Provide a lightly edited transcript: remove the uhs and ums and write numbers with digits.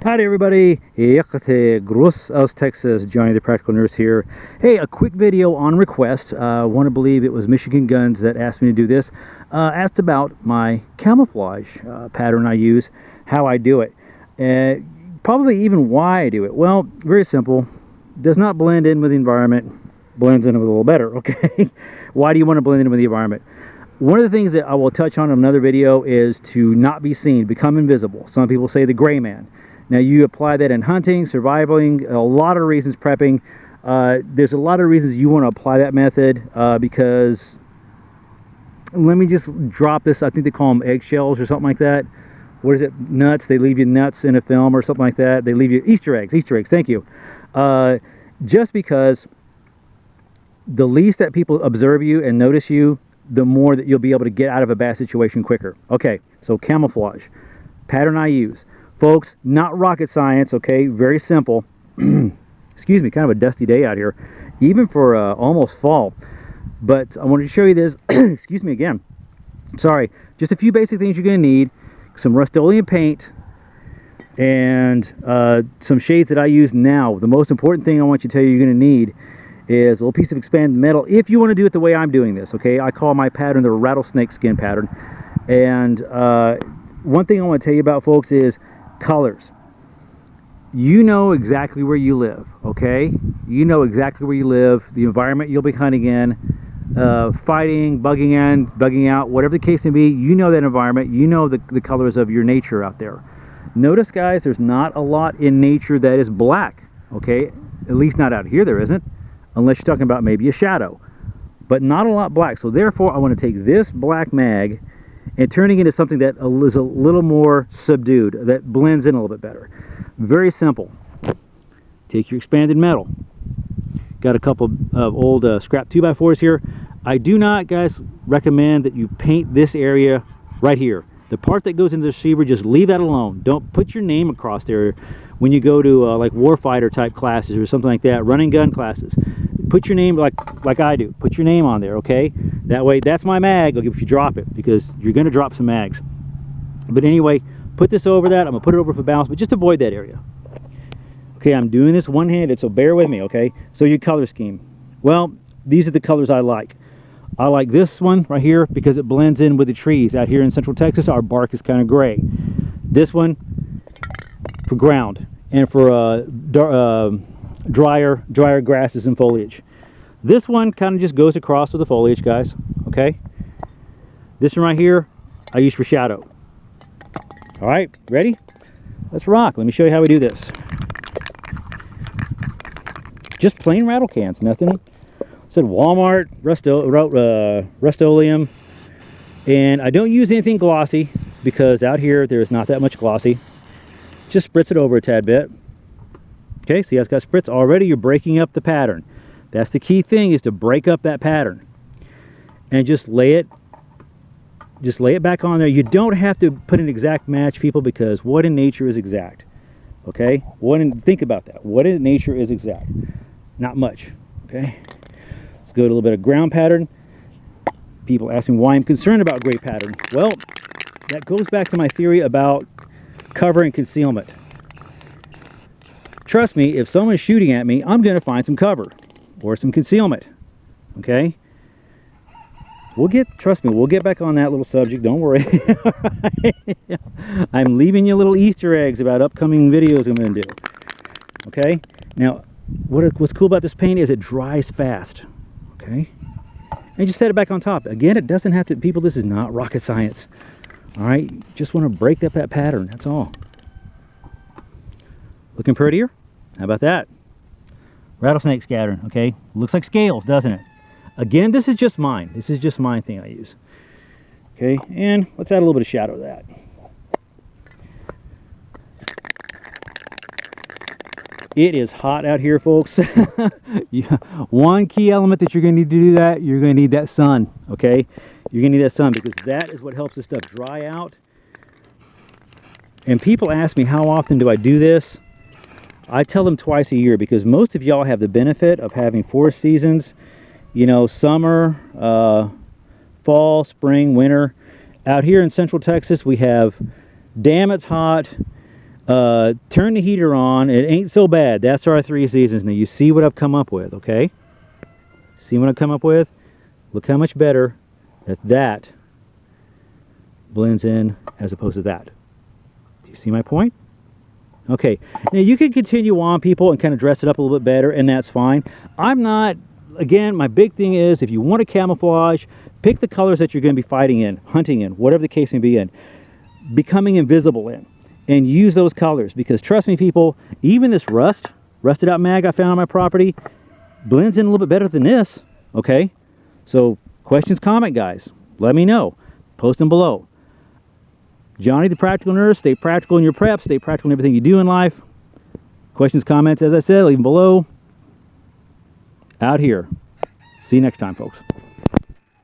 Howdy everybody, Gross aus Texas, Johnny the Practical Nurse here. Hey, a quick video on request. Want to believe it was Michigan Guns that asked me to do this. Asked about my camouflage pattern I use, how I do it, probably even why I do it. Well, very simple. Does not blend in with the environment, blends in a little better, okay? Why do you want to blend in with the environment? One of the things that I will touch on in another video is to not be seen, become invisible. Some people say the gray man. Now you apply that in hunting, surviving, a lot of reasons, prepping. There's a lot of reasons you want to apply that method because, let me just drop this, I think they call them eggshells or something like that. What is it? Nuts. They leave you nuts in a film or something like that. They leave you Easter eggs, thank you. Just because the least that people observe you and notice you, the more that you'll be able to get out of a bad situation quicker. Okay, so camouflage, pattern I use. Folks, not rocket science, okay, very simple. Excuse me, kind of a dusty day out here, even for almost fall. But I wanted to show you this, excuse me again, sorry, just a few basic things you're gonna need. Some Rust-Oleum paint and some shades that I use now. The most important thing I want you to tell you you're gonna need is a little piece of expanded metal if you want to do it the way I'm doing this, okay? I call my pattern the Rattlesnake-Skin Pattern. And one thing I want to tell you about, folks, is colors. You know exactly where you live, okay? You know exactly where you live, the environment you'll be hunting in, fighting, bugging in, bugging out, whatever the case may be. You know that environment. You know the colors of your nature out there. Notice, guys, there's not a lot in nature that is black, okay? At least not out here there isn't. Unless you're talking about maybe a shadow, but not a lot black. So therefore I want to take this black mag and turning it into something that is a little more subdued, that blends in a little bit better. Very simple. Take your expanded metal. Got a couple of old scrap 2x4s here. I do not, guys, recommend that you paint this area right here. The part that goes into the receiver, just leave that alone. Don't put your name across there when you go to like warfighter type classes or something like that, running gun classes. Put your name like I do. Put your name on there, okay? That way, that's my mag if you drop it, because you're going to drop some mags. But anyway, put this over that. I'm going to put it over for balance, but just avoid that area. Okay, I'm doing this one-handed, so bear with me, okay? So your color scheme. Well, these are the colors I like. I like this one right here because it blends in with the trees. Out here in Central Texas, our bark is kind of gray. This one for ground and for drier grasses and foliage. This one kind of just goes across with the foliage, guys, okay? This one right here, I use for shadow. All right, ready? Let's rock. Let me show you how we do this. Just plain rattle cans, nothing. Said Walmart, Rust-Oleum, and I don't use anything glossy because out here there's not that much glossy. Just spritz it over a tad bit. Okay, see how it's got spritz already. You're breaking up the pattern. That's the key thing, is to break up that pattern and just lay it back on there. You don't have to put an exact match, people, because what in nature is exact? Okay, think about that. What in nature is exact? Not much. Okay. Let's go to a little bit of ground pattern. People ask me why I'm concerned about gray pattern. Well, that goes back to my theory about cover and concealment. Trust me, if someone's shooting at me, I'm going to find some cover or some concealment. Okay? Trust me, we'll get back on that little subject. Don't worry. I'm leaving you little Easter eggs about upcoming videos I'm going to do. Okay? Now, what's cool about this paint is it dries fast. Okay, and just set it back on top. Again, it doesn't have to, people, this is not rocket science. All right, just want to break up that pattern, that's all. Looking prettier? How about that? Rattlesnake scattering, okay? Looks like scales, doesn't it? Again, this is just mine. This is just my thing I use. Okay, and let's add a little bit of shadow to that. It is hot out here, folks. One key element that you're going to need to do that, you're going to need that sun, okay? You're going to need that sun because that is what helps this stuff dry out. And people ask me, how often do I do this? I tell them twice a year because most of y'all have the benefit of having 4 seasons. You know, summer, fall, spring, winter. Out here in Central Texas, we have, damn, it's hot. Turn the heater on. It ain't so bad. That's our 3 seasons. Now you see what I've come up with, okay? See what I've come up with? Look how much better that blends in as opposed to that. Do you see my point? Okay, now you can continue on, people, and kind of dress it up a little bit better, and that's fine. I'm not, again, my big thing is if you want to camouflage, pick the colors that you're going to be fighting in, hunting in, whatever the case may be in, becoming invisible in, and use those colors, because trust me, people, even this rusted out mag I found on my property blends in a little bit better than this, okay? So, questions, comment, guys. Let me know. Post them below. Johnny the Practical Nurse, stay practical in your prep, stay practical in everything you do in life. Questions, comments, as I said, leave them below. Out here. See you next time, folks.